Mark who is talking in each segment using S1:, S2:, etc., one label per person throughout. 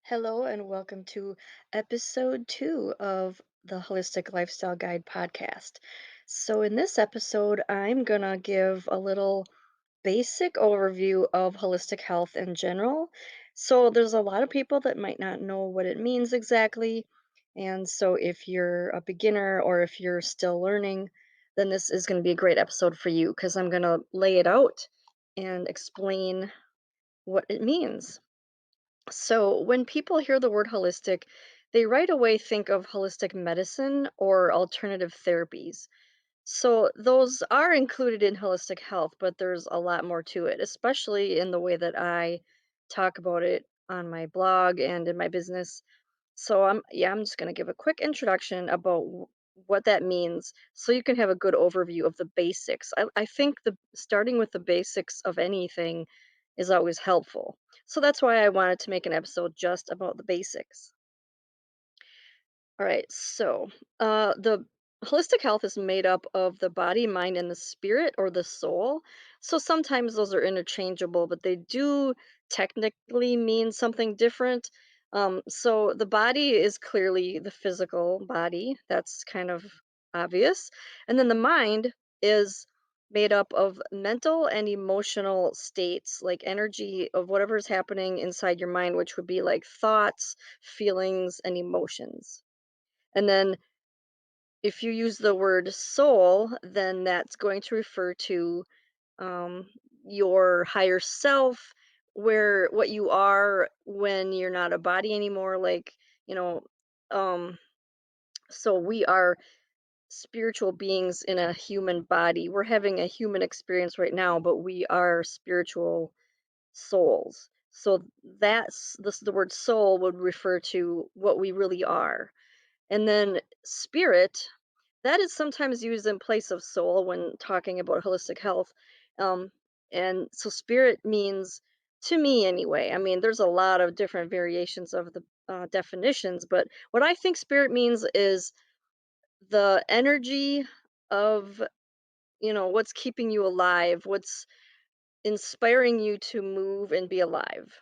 S1: Hello, and welcome to episode 2 of the Holistic Lifestyle Guide podcast. So, in this episode, I'm going to give a little basic overview of holistic health in general. So, there's a lot of people that might not know what it means exactly. And so, if you're a beginner or if you're still learning, then this is going to be a great episode for you because I'm going to lay it out and explain what it means. So, when people hear the word holistic, they right away think of holistic medicine or alternative therapies. So, those are included in holistic health, but there's a lot more to it, especially in the way that I talk about it on my blog and in my business. So, I'm just going to give a quick introduction about what that means so you can have a good overview of the basics. I think the starting with the basics of anything is always helpful. So that's why I wanted to make an episode just about the basics. All right, so the holistic health is made up of the body, mind, and the spirit or the soul. So sometimes those are interchangeable, but they do technically mean something different. So the body is clearly the physical body, that's kind of obvious. And then the mind is made up of mental and emotional states, like energy of whatever's happening inside your mind, which would be like thoughts, feelings, and emotions. And then if you use the word soul, then that's going to refer to um, your higher self, where what you are when you're not a body anymore. Like, you know, um, so we are spiritual beings in a human body. We're having a human experience right now, but we are spiritual souls. So the word soul would refer to what we really are. And then spirit, that is sometimes used in place of soul when talking about holistic health. Um, and so spirit means, to me anyway, I mean, there's a lot of different variations of the definitions, but what I think spirit means is the energy of, what's keeping you alive, what's inspiring you to move and be alive.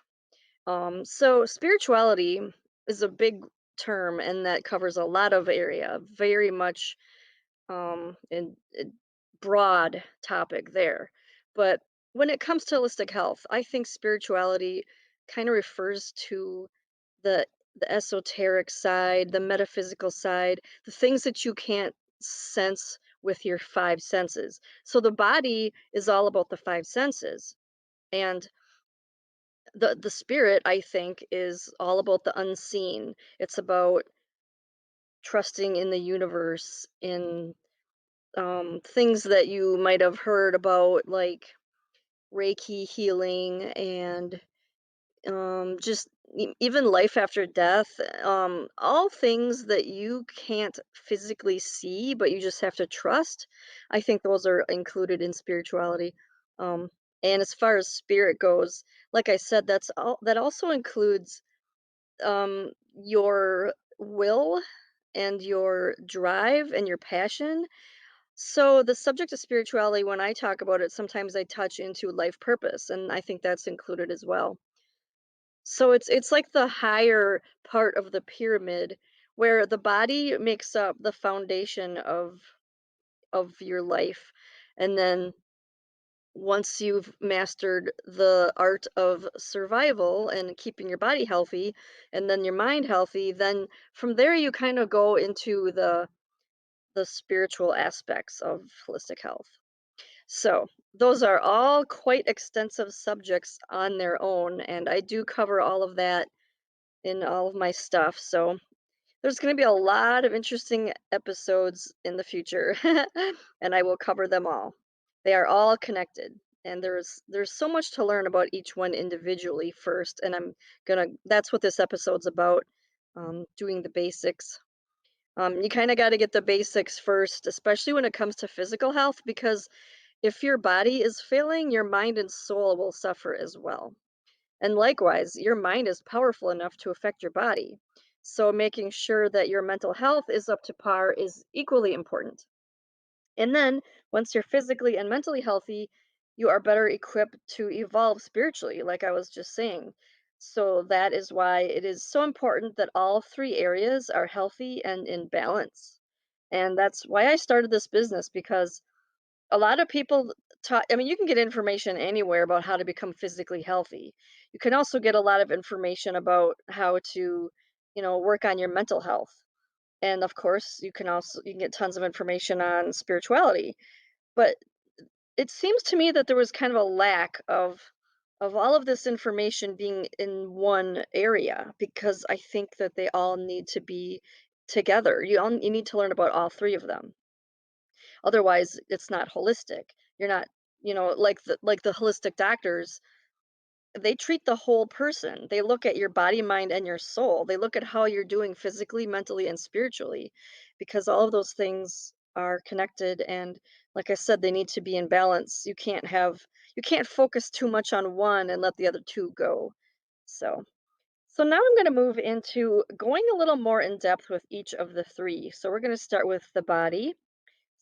S1: So spirituality is a big term and that covers a lot of area, very much and broad topic there. But when it comes to holistic health, I think spirituality kind of refers to the the esoteric side, the metaphysical side, the things that you can't sense with your five senses. So the body is all about the five senses. And the spirit, I think, is all about the unseen. It's about trusting in the universe, in things that you might have heard about, like Reiki healing and just even life after death. All things that you can't physically see, but you just have to trust. I think those are included in spirituality. Um, and as far as spirit goes, like I said, that also includes your will and your drive and your passion. So the subject of spirituality, when I talk about it, sometimes I touch into life purpose, and I think that's included as well. So it's like the higher part of the pyramid where the body makes up the foundation of your life. And then once you've mastered the art of survival and keeping your body healthy and then your mind healthy, then from there you kind of go into the spiritual aspects of holistic health. So, those are all quite extensive subjects on their own, and I do cover all of that in all of my stuff. So, there's going to be a lot of interesting episodes in the future, and I will cover them all. They are all connected, and there's so much to learn about each one individually first, and that's what this episode's about, doing the basics. You kind of got to get the basics first, especially when it comes to physical health, because if your body is failing, your mind and soul will suffer as well. And likewise, your mind is powerful enough to affect your body. So making sure that your mental health is up to par is equally important. And then once you're physically and mentally healthy, you are better equipped to evolve spiritually, like I was just saying. So that is why it is so important that all three areas are healthy and in balance. And that's why I started this business because a lot of people talk, I mean, you can get information anywhere about how to become physically healthy. You can also get a lot of information about how to, work on your mental health. And of course, you can get tons of information on spirituality. But it seems to me that there was kind of a lack of all of this information being in one area because I think that they all need to be together. You need to learn about all three of them. Otherwise, it's not holistic. You're not, like the holistic doctors, they treat the whole person. They look at your body, mind, and your soul. They look at how you're doing physically, mentally, and spiritually, because all of those things are connected. And like I said, they need to be in balance. You can't focus too much on one and let the other two go. So, so now I'm going to move into going a little more in depth with each of the three. So we're going to start with the body.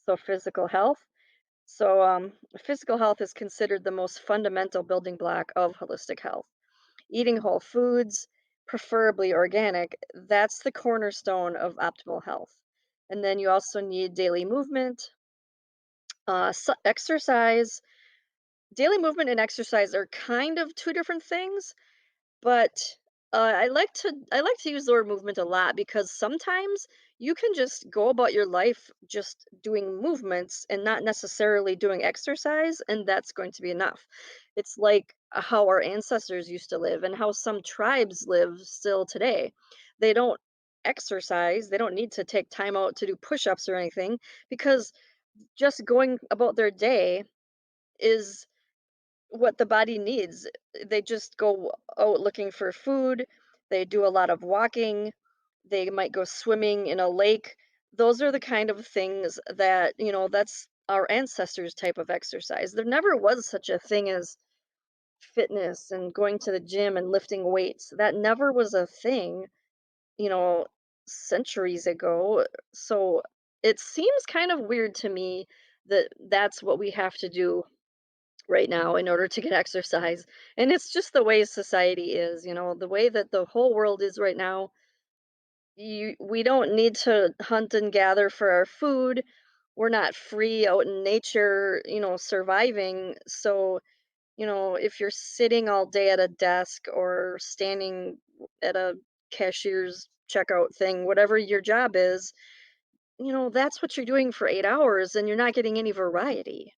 S1: So physical health. Physical health is considered the most fundamental building block of holistic health. Eating whole foods, preferably organic, that's the cornerstone of optimal health. And then you also need daily movement, exercise. Daily movement and exercise are kind of two different things, but, I like to use the word movement a lot because sometimes you can just go about your life just doing movements and not necessarily doing exercise, and that's going to be enough. It's like how our ancestors used to live and how some tribes live still today. They don't exercise, they don't need to take time out to do push-ups or anything because just going about their day is what the body needs. They just go out looking for food, they do a lot of walking, they might go swimming in a lake. Those are the kind of things that, that's our ancestors' type of exercise. There never was such a thing as fitness and going to the gym and lifting weights. That never was a thing, you know, centuries ago. So it seems kind of weird to me that that's what we have to do right now in order to get exercise. And it's just the way society is, the way that the whole world is right now. We don't need to hunt and gather for our food. We're not free out in nature, surviving. So, if you're sitting all day at a desk or standing at a cashier's checkout thing, whatever your job is, that's what you're doing for 8 hours and you're not getting any variety.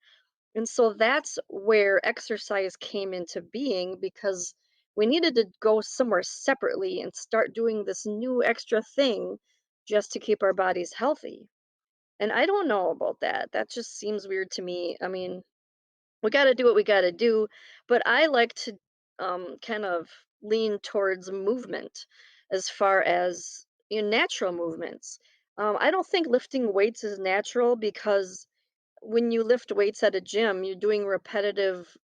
S1: And so that's where exercise came into being because we needed to go somewhere separately and start doing this new extra thing just to keep our bodies healthy. And I don't know about that. That just seems weird to me. I mean, we got to do what we got to do, but I like to kind of lean towards movement as far as natural movements. I don't think lifting weights is natural because when you lift weights at a gym, you're doing repetitive,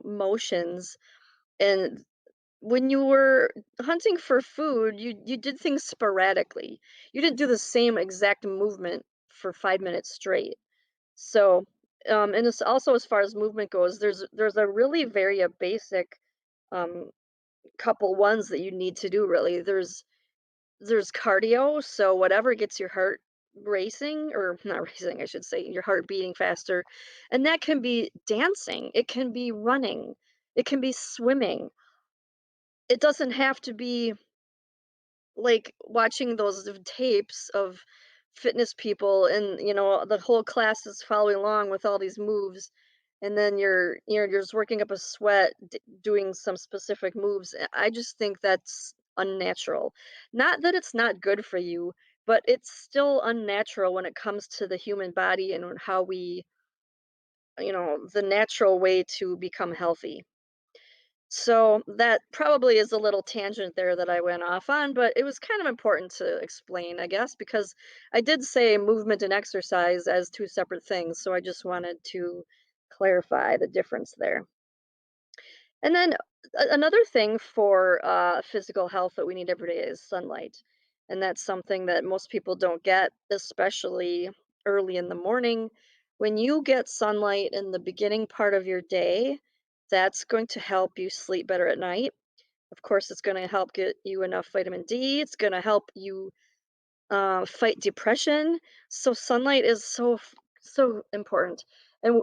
S1: motions. And when you were hunting for food, you did things sporadically. You didn't do the same exact movement for 5 minutes straight. So, and it's also as far as movement goes, there's a really very a basic um, couple ones that you need to do. Really, there's cardio, so whatever gets your heart racing, or not racing, I should say, your heart beating faster. And that can be dancing, it can be running, it can be swimming. It doesn't have to be like watching those tapes of fitness people and the whole class is following along with all these moves and then you're just working up a sweat doing some specific moves. I just think that's unnatural. Not that it's not good for you, but it's still unnatural when it comes to the human body and how we, the natural way to become healthy. So that probably is a little tangent there that I went off on, but it was kind of important to explain, I guess, because I did say movement and exercise as two separate things. So I just wanted to clarify the difference there. And then another thing for physical health that we need every day is sunlight. And that's something that most people don't get, especially early in the morning. When you get sunlight in the beginning part of your day, that's going to help you sleep better at night. Of course, it's going to help get you enough vitamin D. It's going to help you fight depression. So sunlight is so important. And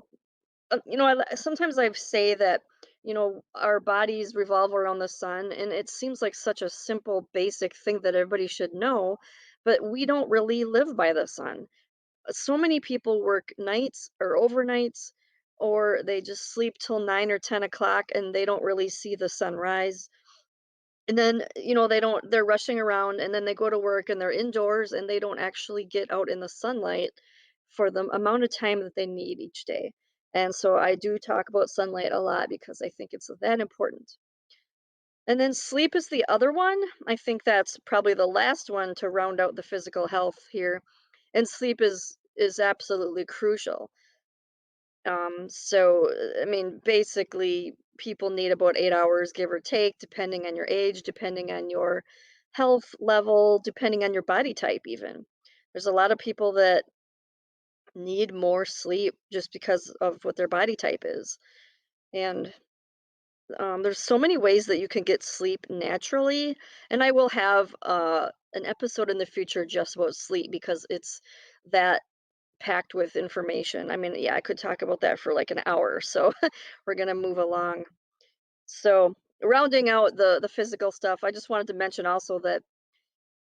S1: sometimes I say that our bodies revolve around the sun, and it seems like such a simple, basic thing that everybody should know, but we don't really live by the sun. So many people work nights or overnights, or they just sleep till 9 or 10 o'clock, and they don't really see the sunrise. And then, they're rushing around and then they go to work and they're indoors and they don't actually get out in the sunlight for the amount of time that they need each day. And so I do talk about sunlight a lot because I think it's that important. And then sleep is the other one. I think that's probably the last one to round out the physical health here. And sleep is absolutely crucial. I mean, basically, people need about 8 hours, give or take, depending on your age, depending on your health level, depending on your body type, even. There's a lot of people that need more sleep just because of what their body type is. And there's so many ways that you can get sleep naturally. And I will have an episode in the future just about sleep because it's that packed with information. I mean, yeah, I could talk about that for like an hour, so we're gonna move along. So, rounding out the physical stuff, I just wanted to mention also that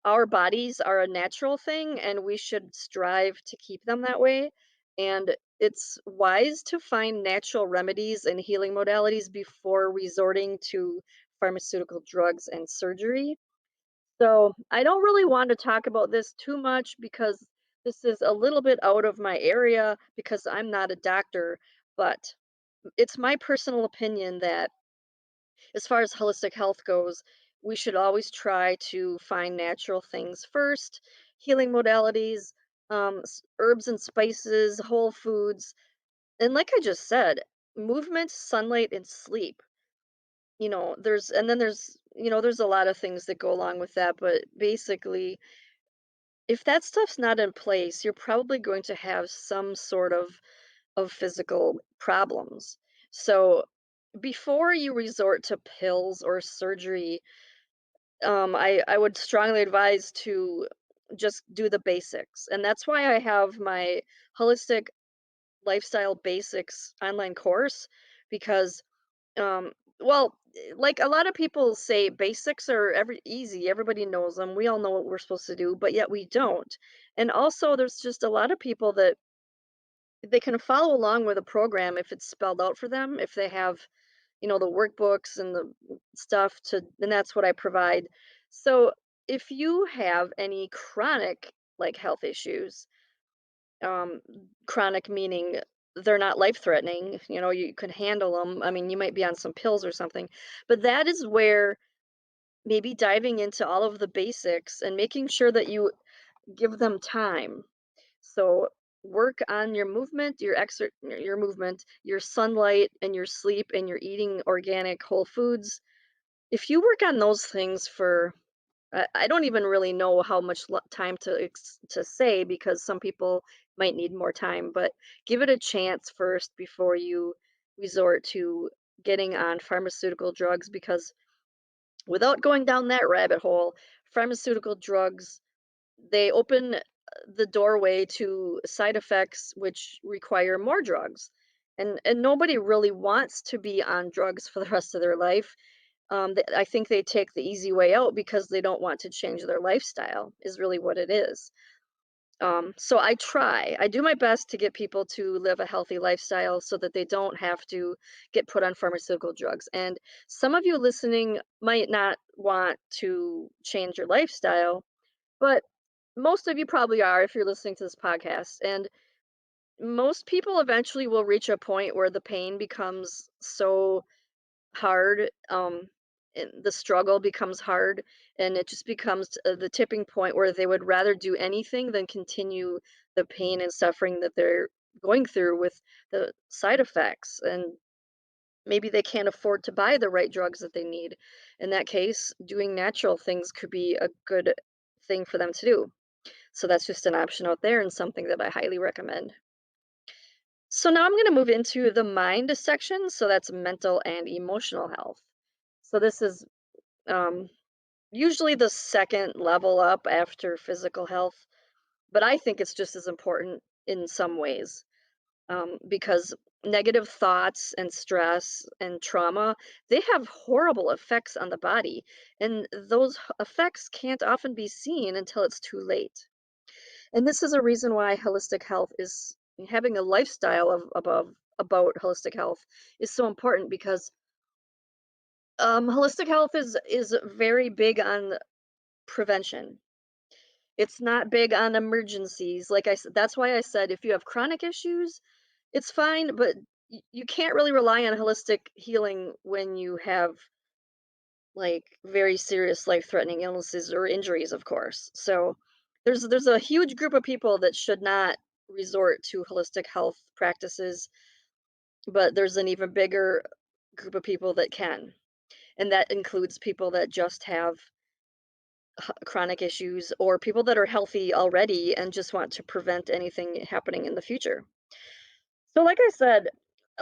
S1: our bodies are a natural thing, and we should strive to keep them that way. And it's wise to find natural remedies and healing modalities before resorting to pharmaceutical drugs and surgery. So I don't really want to talk about this too much because this is a little bit out of my area because I'm not a doctor, but it's my personal opinion that as far as holistic health goes, we should always try to find natural things first, healing modalities, herbs and spices, whole foods. And like I just said, movement, sunlight, and sleep. There's a lot of things that go along with that, but basically if that stuff's not in place, you're probably going to have some sort of physical problems. So before you resort to pills or surgery, I would strongly advise to just do the basics. And that's why I have my holistic lifestyle basics online course because well, like a lot of people say basics are easy. Everybody knows them. We all know what we're supposed to do, but yet we don't. And also there's just a lot of people that they can follow along with a program if it's spelled out for them, if they have, the workbooks and the stuff and that's what I provide. So if you have any chronic like health issues, um, chronic meaning they're not life threatening, you can handle them. I mean, you might be on some pills or something, but that is where maybe diving into all of the basics and making sure that you give them time. So work on your movement, your movement, your sunlight and your sleep and your eating organic whole foods. If you work on those things for I don't even really know how much time to say because some people might need more time, but give it a chance first before you resort to getting on pharmaceutical drugs because without going down that rabbit hole, pharmaceutical drugs they open the doorway to side effects which require more drugs. And nobody really wants to be on drugs for the rest of their life. I think they take the easy way out because they don't want to change their lifestyle, is really what it is. So I do my best to get people to live a healthy lifestyle so that they don't have to get put on pharmaceutical drugs. And some of you listening might not want to change your lifestyle, but most of you probably are if you're listening to this podcast. And most people eventually will reach a point where the pain becomes so hard, and the struggle becomes hard, and it just becomes the tipping point where they would rather do anything than continue the pain and suffering that they're going through with the side effects. And maybe they can't afford to buy the right drugs that they need. In that case, doing natural things could be a good thing for them to do. So that's just an option out there and something that I highly recommend. So now I'm going to move into the mind section. So that's mental and emotional health. So this is Um, Usually the second level up after physical health, but I think it's just as important in some ways, because negative thoughts and stress and trauma, they have horrible effects on the body, and those effects can't often be seen until it's too late. And this is a reason why holistic health is having a lifestyle of above about holistic health is so important because holistic health is very big on prevention. It's not big on emergencies. Like I said, that's why I said if you have chronic issues, it's fine, but you can't really rely on holistic healing when you have like very serious life-threatening illnesses or injuries, of course. So there's a huge group of people that should not resort to holistic health practices, but there's an even bigger group of people that can. And that includes people that just have chronic issues or people that are healthy already and just want to prevent anything happening in the future. So, like I said,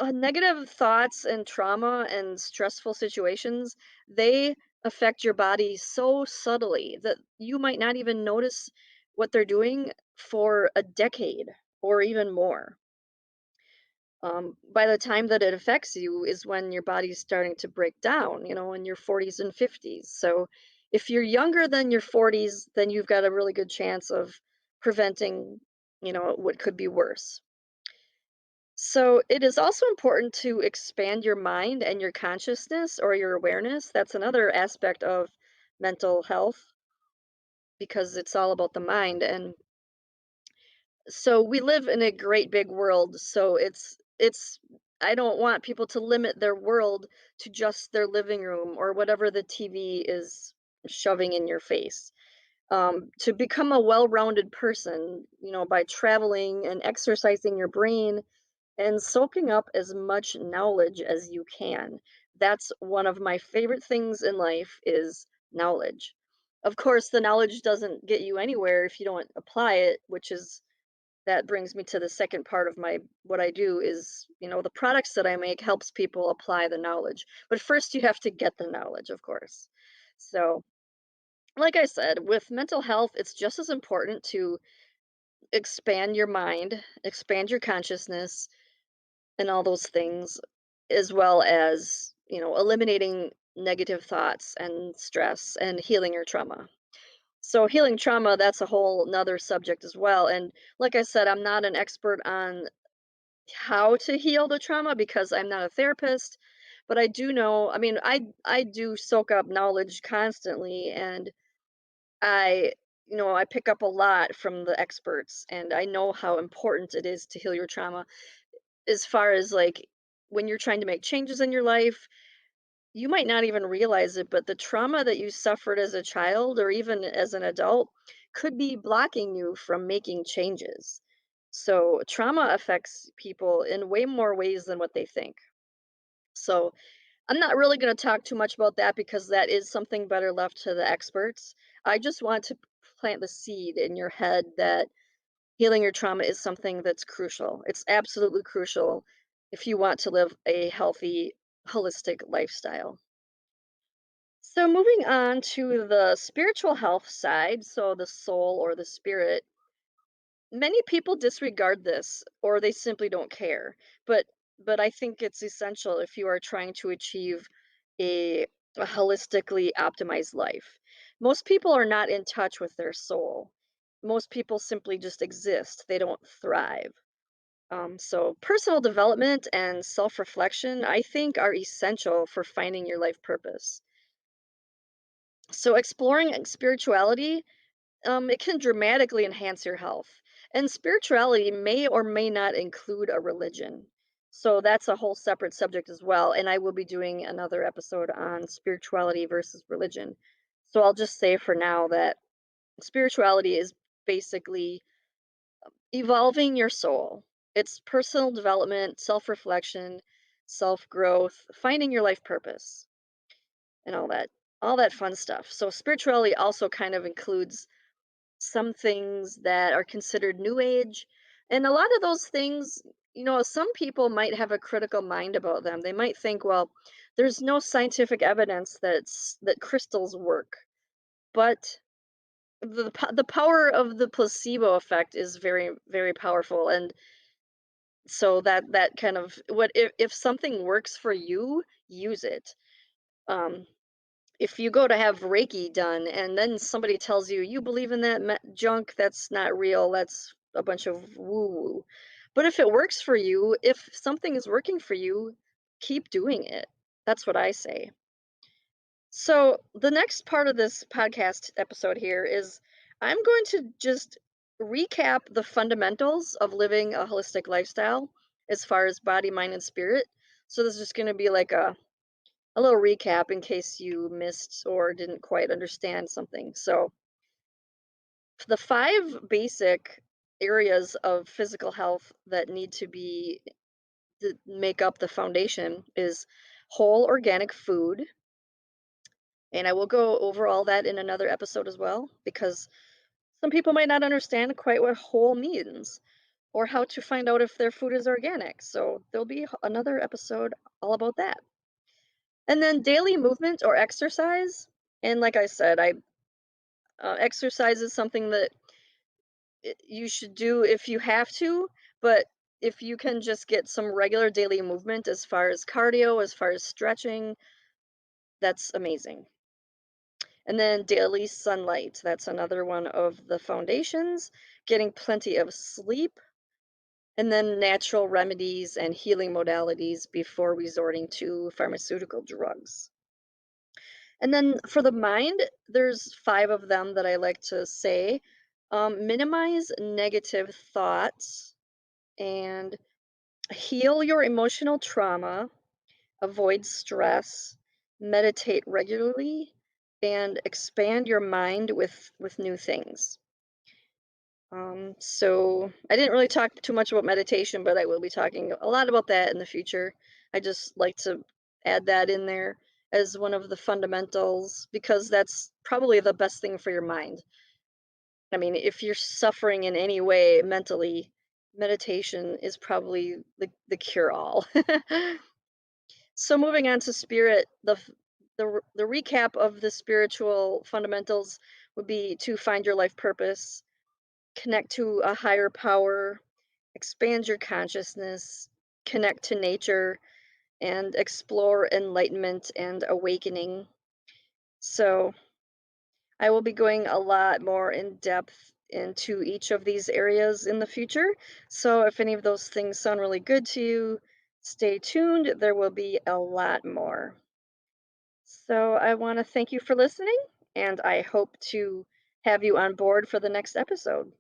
S1: negative thoughts and trauma and stressful situations, they affect your body so subtly that you might not even notice what they're doing for a decade or even more. By the time that it affects you is when your body's starting to break down, in your 40s and 50s. So if you're younger than your 40s, then you've got a really good chance of preventing, what could be worse. So it is also important to expand your mind and your consciousness or your awareness. That's another aspect of mental health because it's all about the mind. And so we live in a great big world, so it's I don't want people to limit their world to just their living room or whatever the TV is shoving in your face. To become a well-rounded person, by traveling and exercising your brain and soaking up as much knowledge as you can. That's one of my favorite things in life is knowledge. Of course, the knowledge doesn't get you anywhere if you don't apply it, which is that brings me to the second part of my what I do is, the products that I make helps people apply the knowledge. But first you have to get the knowledge, of course. So, like I said, with mental health, it's just as important to expand your mind, expand your consciousness, and all those things, as well as, eliminating negative thoughts and stress and healing your trauma. So healing trauma, that's a whole nother subject as well. And like I said, I'm not an expert on how to heal the trauma because I'm not a therapist, but I do know, I mean, I do soak up knowledge constantly and I I pick up a lot from the experts and I know how important it is to heal your trauma as far as like when you're trying to make changes in your life, you might not even realize it, but the trauma that you suffered as a child or even as an adult could be blocking you from making changes. So, trauma affects people in way more ways than what they think. So, I'm not really going to talk too much about that because that is something better left to the experts. I just want to plant the seed in your head that healing your trauma is something that's crucial. It's absolutely crucial if you want to live a healthy, holistic lifestyle. So, moving on to the spiritual health side, so the soul or the spirit, many people disregard this or they simply don't care. But I think it's essential if you are trying to achieve a, a holistically optimized life. Most people are not in touch with their soul. Most people simply just exist. They don't thrive. So personal development and self-reflection, I think, are essential for finding your life purpose. So exploring spirituality, it can dramatically enhance your health. And spirituality may or may not include a religion. So that's a whole separate subject as well. And I will be doing another episode on spirituality versus religion. So I'll just say for now that spirituality is basically evolving your soul. It's personal development, self reflection, self growth, finding your life purpose, and all that fun stuff. So spirituality also kind of includes some things that are considered new age. And a lot of those things, some people might have a critical mind about them. They might think, well, There's no scientific evidence that crystals work, but the power of the placebo effect is very, very powerful, and so that kind of what if something works for you, use it. Um, if you go to have Reiki done and then somebody tells you you believe in that junk, that's not real, that's a bunch of woo woo. But if it works for you, if something is working for you, keep doing it. That's what I say. So, the next part of this podcast episode here is I'm going to just recap the fundamentals of living a holistic lifestyle as far as body, mind, and spirit. So, this is just going to be like a little recap in case you missed or didn't quite understand something. So, the five basic areas of physical health that need to be to make up the foundation is whole organic food, and I will go over all that in another episode as well, because some people might not understand quite what whole means or how to find out if their food is organic. So there'll be another episode all about that. And then daily movement or exercise. And like I said, I exercise is something that you should do if you have to, but if you can just get some regular daily movement as far as cardio, as far as stretching, that's amazing. And then daily sunlight, that's another one of the foundations. Getting plenty of sleep, and then natural remedies and healing modalities before resorting to pharmaceutical drugs. And then for the mind, there's five of them that I like to say. Minimize negative thoughts and heal your emotional trauma, avoid stress, meditate regularly, and expand your mind with new things. So I didn't really talk too much about meditation, but I will be talking a lot about that in the future. I just like to add that in there as one of the fundamentals because that's probably the best thing for your mind. I mean, if you're suffering in any way mentally, meditation is probably the cure all. So moving on to spirit, the recap of the spiritual fundamentals would be to find your life purpose, connect to a higher power, expand your consciousness, connect to nature, and explore enlightenment and awakening. So, I will be going a lot more in depth into each of these areas in the future. So, if any of those things sound really good to you, stay tuned. There will be a lot more. So, I want to thank you for listening, and I hope to have you on board for the next episode.